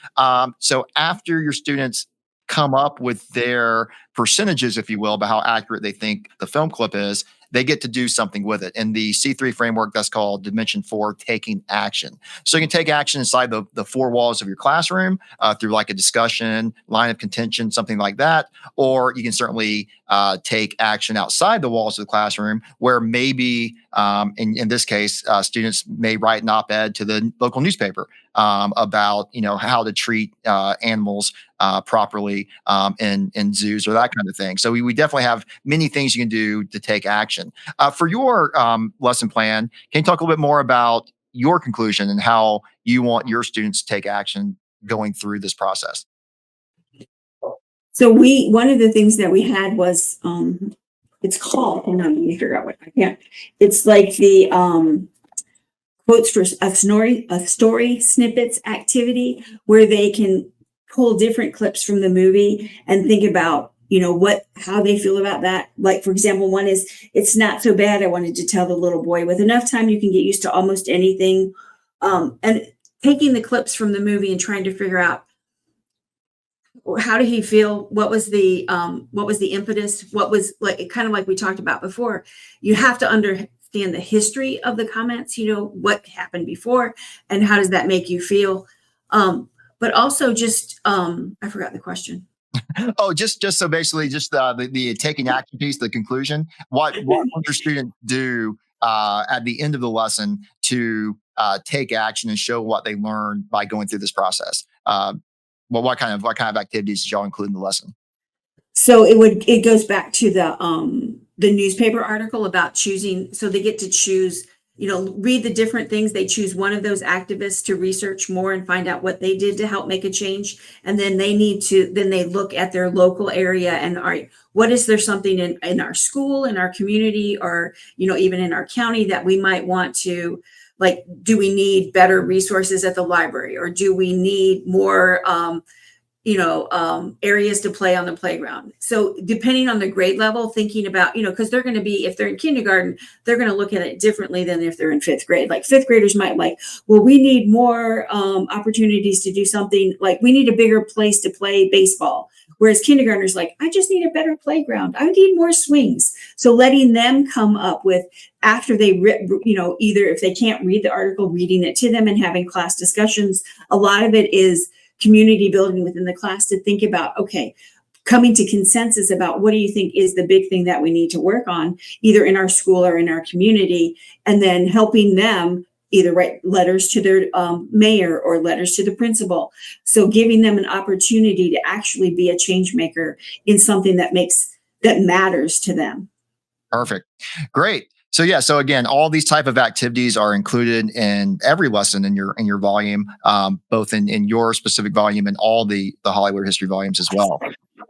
So after your students come up with their percentages, if you will, about how accurate they think the film clip is, they get to do something with it. In the C3 framework, that's called Dimension 4, taking action. So you can take action inside the 4 walls of your classroom through like a discussion, line of contention, something like that. Or you can certainly take action outside the walls of the classroom, where maybe, in this case, students may write an op-ed to the local newspaper about how to treat animals properly in zoos or that kind of thing. So we definitely have many things you can do to take action. For your lesson plan, can you talk a little bit more about your conclusion and how you want your students to take action going through this process? So one of the things that we had was, it's called, hold on, let me figure out what I can. It's like the quotes for a story snippets activity, where they can pull different clips from the movie and think about, how they feel about that. Like, for example, one is, "It's not so bad, I wanted to tell the little boy. With enough time, you can get used to almost anything." And taking the clips from the movie and trying to figure out, how did he feel? What was the impetus? What was, like, kind of like we talked about before, you have to understand the history of the comments, what happened before, and how does that make you feel? But also just, I forgot the question. Oh, just so basically, just the taking action piece, the conclusion. What will your student do at the end of the lesson to take action and show what they learned by going through this process? What kind of activities did y'all include in the lesson? So it goes back to the newspaper article about choosing. So they get to choose, read the different things. They choose one of those activists to research more and find out what they did to help make a change. And then they look at their local area and, all right, what is there something in our school, in our community, or, even in our county that we might want to, like, do we need better resources at the library, or do we need more, areas to play on the playground? So depending on the grade level, thinking about, because they're going to be, if they're in kindergarten, they're going to look at it differently than if they're in 5th grade. Like 5th graders might well, we need more opportunities to do something, like we need a bigger place to play baseball. Whereas kindergartners, I just need a better playground. I need more swings. So letting them come up with, after they, either if they can't read the article, reading it to them and having class discussions. A lot of it is community building within the class to think about, okay, coming to consensus about what do you think is the big thing that we need to work on, either in our school or in our community, and then helping them either write letters to their mayor or letters to the principal. So giving them an opportunity to actually be a change maker in something that matters to them. Perfect. Great. So yeah, so again, all these type of activities are included in every lesson in your volume, both in your specific volume and all the Hollywood history volumes as well.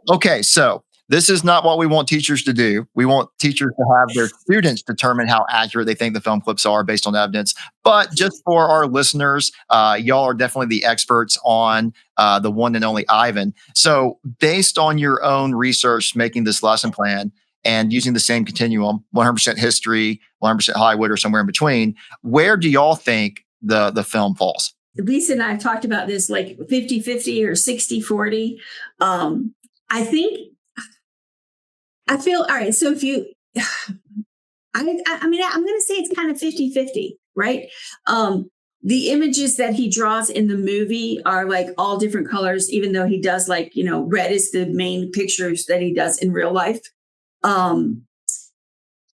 Okay, so this is not what we want teachers to do. We want teachers to have their students determine how accurate they think the film clips are based on evidence. But just for our listeners, y'all are definitely the experts on the one and only Ivan. So based on your own research, making this lesson plan, and using the same continuum, 100% history, 100% Hollywood, or somewhere in between, where do y'all think the film falls? Lisa and I have talked about this like 50-50 or 60-40. I feel, all right, so if you, I mean, I'm going to say it's kind of 50-50, right? The images that he draws in the movie are like all different colors, even though he does like, red is the main pictures that he does in real life.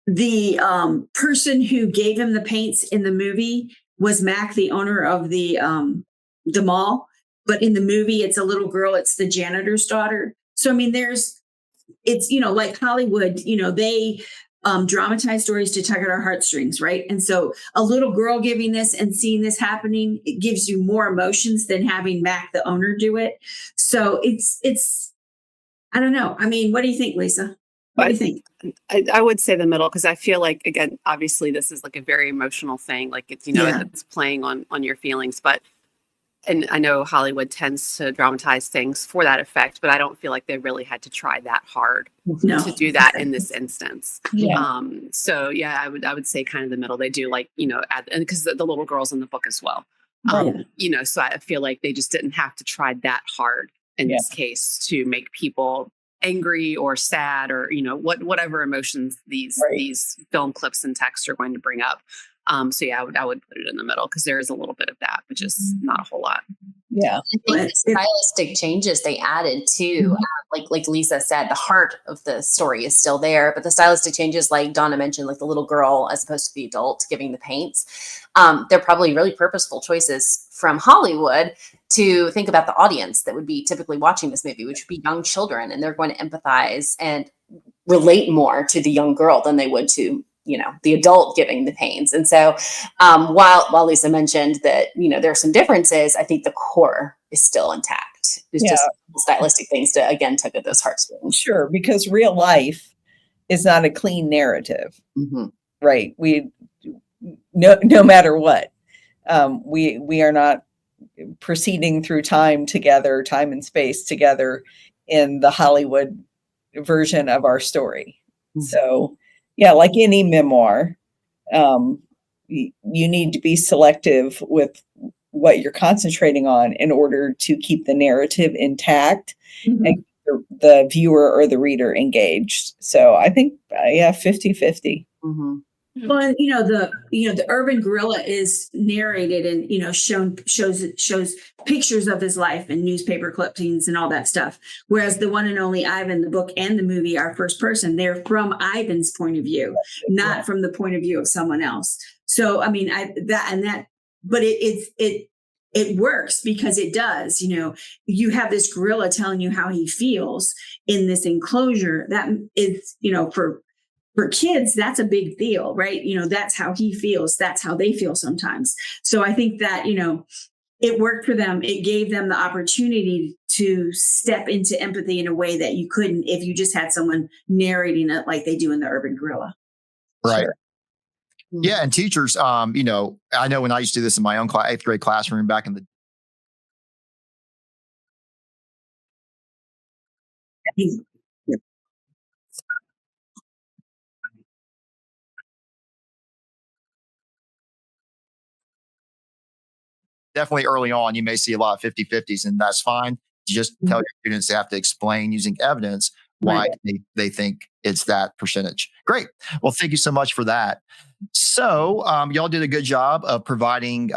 The person who gave him the paints in the movie was Mac, the owner of the mall. But in the movie, it's a little girl. It's the janitor's daughter. So, I mean, it's like Hollywood, they dramatize stories to tug at our heartstrings, right? And so a little girl giving this and seeing this happening, it gives you more emotions than having Mac, the owner, do it. So it's I don't know. I mean, what do you think, Lisa? What do you think? I would say the middle, because I feel like, again, obviously this is like a very emotional thing. Like it's, it's playing on your feelings, and I know Hollywood tends to dramatize things for that effect, but I don't feel like they really had to try that hard to do that in this instance. Yeah. So yeah, I would say kind of the middle. They do like, and because the little girl's in the book as well. So I feel like they just didn't have to try that hard in this case to make people angry or sad or whatever emotions these film clips and text are going to bring up. So yeah, I would put it in the middle because there is a little bit of that, but just not a whole lot. Yeah, I think the stylistic changes they added too, like Lisa said, the heart of the story is still there, but the stylistic changes, like Donna mentioned, like the little girl as opposed to the adult giving the paints, they're probably really purposeful choices from Hollywood to think about the audience that would be typically watching this movie, which would be young children, and they're going to empathize and relate more to the young girl than they would to the adult giving the pains. And so while Lisa mentioned that, there are some differences, I think the core is still intact. It's just stylistic things to, again, tug at those heartstrings. Sure, because real life is not a clean narrative, right? We, no matter what, we are not proceeding through time and space together in the Hollywood version of our story. So, yeah, like any memoir, you need to be selective with what you're concentrating on in order to keep the narrative intact and keep the viewer or the reader engaged. So I think, 50-50. Well, the urban gorilla is narrated and, shows pictures of his life and newspaper clippings and all that stuff. Whereas the one and only Ivan, the book and the movie are first person. They're from Ivan's point of view, not from the point of view of someone else. So, I mean, but it works because it does, you have this gorilla telling you how he feels in this enclosure that is, for kids, that's a big deal, right? That's how he feels. That's how they feel sometimes. So I think that, it worked for them. It gave them the opportunity to step into empathy in a way that you couldn't if you just had someone narrating it like they do in the urban gorilla. Right. Sure. Yeah. And teachers, I know when I used to do this in my own 8th grade classroom back in the definitely early on, you may see a lot of 50-50s, and that's fine. You just tell your students they have to explain using evidence why they think it's that percentage. Great. Well, thank you so much for that. So y'all did a good job of providing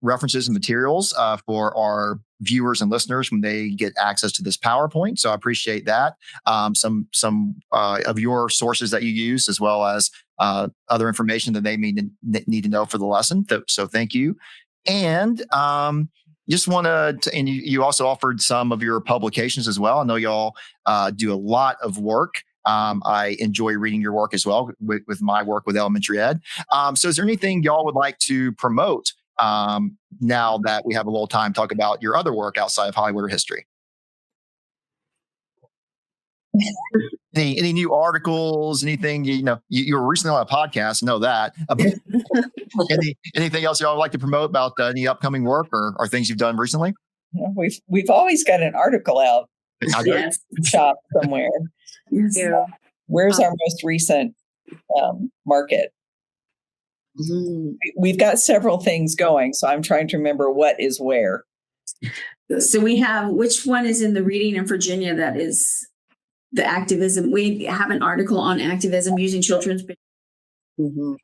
references and materials for our viewers and listeners when they get access to this PowerPoint. So I appreciate that. Some of your sources that you use, as well as other information that they need to know for the lesson. So thank you. And just want to, and you also offered some of your publications as well. I know y'all do a lot of work. I enjoy reading your work as well with my work with elementary ed. So is there anything y'all would like to promote now that we have a little time to talk about your other work outside of Hollywood or history? Any new articles, anything, you were recently on a podcast, know that. Anything else y'all would like to promote about any upcoming work or things you've done recently? We've always got an article out. Yes. Shop somewhere. Yeah. Where's our most recent market? We've got several things going, so I'm trying to remember what is where. So we have, which one is in the reading in Virginia that is the activism? We have an article on activism using children's. Mm-hmm.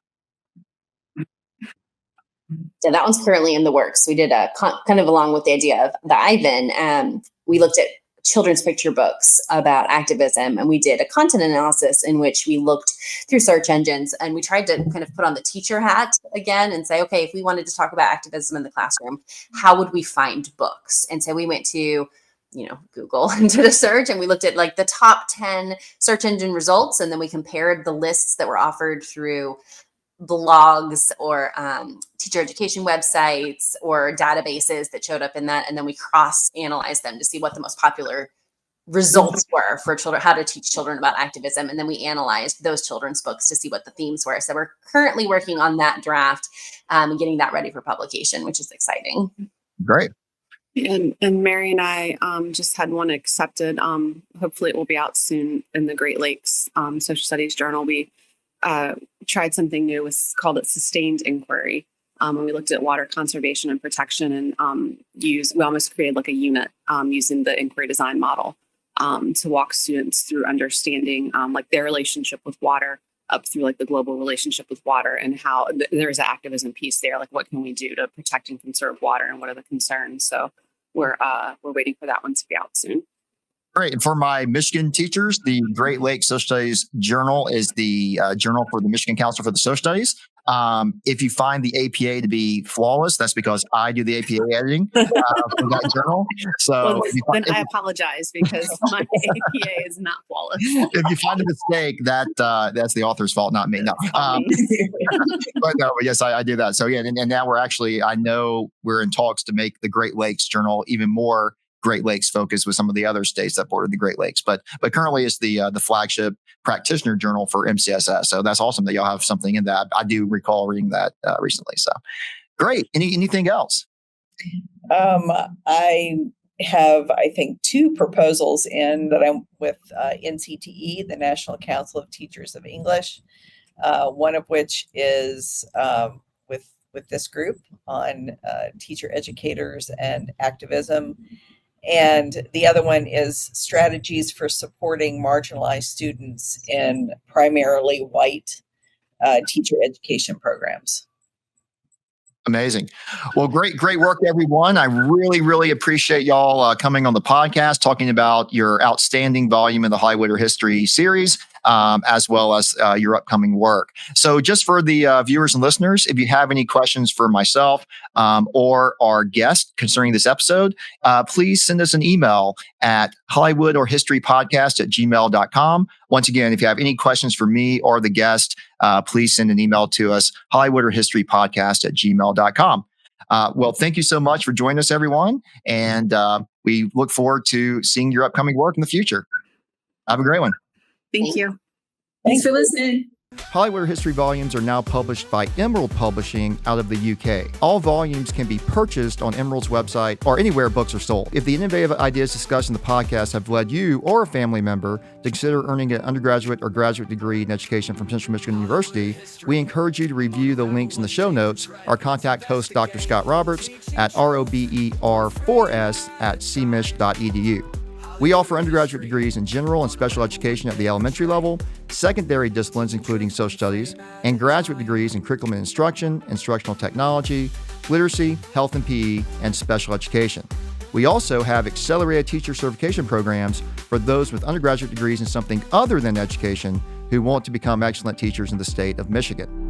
So that one's currently in the works. We did a kind of along with the idea of the Ivan. We looked at children's picture books about activism, and we did a content analysis in which we looked through search engines, and we tried to kind of put on the teacher hat again and say, okay, if we wanted to talk about activism in the classroom, how would we find books? And so we went to Google and did a search, and we looked at like the top 10 search engine results, and then we compared the lists that were offered through blogs or teacher education websites or databases that showed up in that. And then we cross-analyzed them to see what the most popular results were for children, how to teach children about activism. And then we analyzed those children's books to see what the themes were. So we're currently working on that draft and getting that ready for publication, which is exciting. Great. And Mary and I just had one accepted. Hopefully it will be out soon in the Great Lakes Social Studies Journal. We tried something new. Called it Sustained Inquiry. And we looked at water conservation and protection, and we almost created like a unit using the inquiry design model to walk students through understanding like their relationship with water up through like the global relationship with water, and how there's an activism piece there. Like, what can we do to protect and conserve water, and what are the concerns? So we're waiting for that one to be out soon. Great. And for my Michigan teachers, the Great Lakes Social Studies Journal is the journal for the Michigan Council for the Social Studies. If you find the APA to be flawless, that's because I do the APA editing for that journal. So then I apologize, because my APA is not flawless. If you find a mistake, that's the author's fault, not me. No. But yes, I do that. So yeah, and now I know we're in talks to make the Great Lakes Journal even more Great Lakes focused with some of the other states that border the Great Lakes. But currently it's the flagship practitioner journal for MCSS. So that's awesome that y'all have something in that. I do recall reading that recently. So great. Anything else? I have, I think, 2 proposals in that I'm with NCTE, the National Council of Teachers of English. One of which is with this group on teacher educators and activism. And the other one is strategies for supporting marginalized students in primarily white teacher education programs. Amazing. Well, great work, everyone. I really, really appreciate y'all coming on the podcast, talking about your outstanding volume in the Hollywood or History series, as well as your upcoming work. So just for the viewers and listeners, if you have any questions for myself or our guest concerning this episode, please send us an email at hollywoodorhistorypodcast@gmail.com. Once again, if you have any questions for me or the guest, please send an email to us, hollywoodorhistorypodcast@gmail.com. Well, thank you so much for joining us, everyone. And we look forward to seeing your upcoming work in the future. Have a great one. Thank you. Thanks for listening. Hollywood History volumes are now published by Emerald Publishing out of the UK. All volumes can be purchased on Emerald's website or anywhere books are sold. If the innovative ideas discussed in the podcast have led you or a family member to consider earning an undergraduate or graduate degree in education from Central Michigan University, we encourage you to review the links in the show notes or contact host Dr. Scott Roberts at rober4s@cmich.edu. We offer undergraduate degrees in general and special education at the elementary level, secondary disciplines including social studies, and graduate degrees in curriculum and instruction, instructional technology, literacy, health and PE, and special education. We also have accelerated teacher certification programs for those with undergraduate degrees in something other than education who want to become excellent teachers in the state of Michigan.